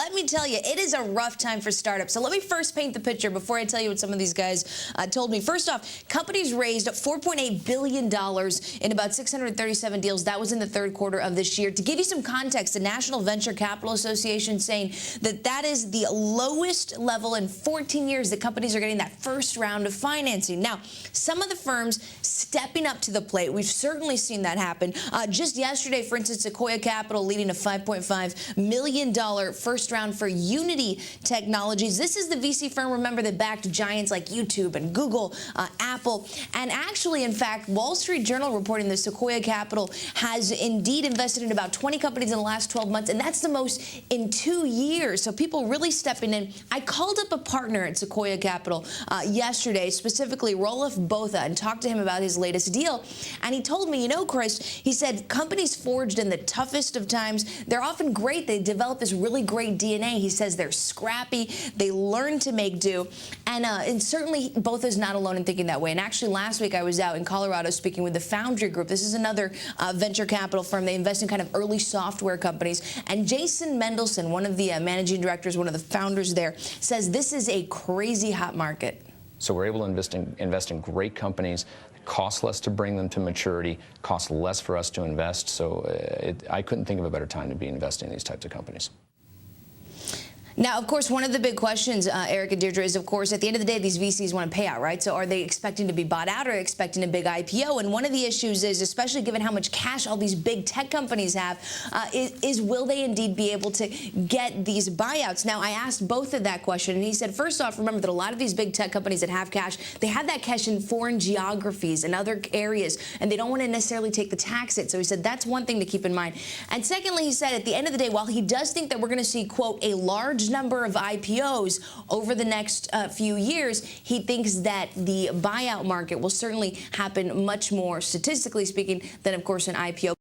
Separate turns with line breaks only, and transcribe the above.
let me tell you, it is a rough time for startups. So let me first paint the picture before I tell you what some of these guys told me. First off, companies raised $4.8 billion in about 637 deals. That was in the third quarter of this year. To give you some context, the National Venture Capital Association saying that that is the lowest level in 14 years that companies are getting that first round of financing. Now, some of the firms stepping up to the plate. We've certainly seen that happen. Just yesterday, for instance, Sequoia Capital leading a $5.5 million first round for Unity Technologies. This is the VC firm, remember, that backed giants like YouTube and Google, Apple. And actually, in fact, Wall Street Journal reporting that Sequoia Capital has indeed invested in about 20 companies in the last 12 months, and that's the most in 2 years. So people really stepping in. I called up a partner at Sequoia Capital yesterday, specifically Rolf Botha, and talked to him about his latest deal. And he told me, you know, Chris, he said companies forged in the toughest of times, they're often great. They develop this really great DNA. He says they're scrappy. They learn to make do. And certainly Botha's not alone in thinking that way. And actually last week I was out in Colorado speaking with the Foundry Group. This is another venture capital firm. They invest in kind of early software companies. And Jason Mendelsohn, one of the managing directors, one of the founders there, says this is a crazy hot market.
So we're able to invest in great companies. It costs less to bring them to maturity, costs less for us to invest. So I couldn't think of a better time to be investing in these types of companies.
Now, of course, one of the big questions, Eric and Deirdre, is, of course, at the end of the day, these VCs want to pay out, right? So are they expecting to be bought out or expecting a big IPO? And one of the issues is, especially given how much cash all these big tech companies have, is will they indeed be able to get these buyouts? Now, I asked both of that question, and he said, first off, remember that a lot of these big tech companies that have cash, they have that cash in foreign geographies and other areas, and they don't want to necessarily take the tax hit. So he said that's one thing to keep in mind. And secondly, he said at the end of the day, while he does think that we're going to see, quote, a large number of IPOs over the next few years, he thinks that the buyout market will certainly happen much more, statistically speaking, than, of course, an IPO.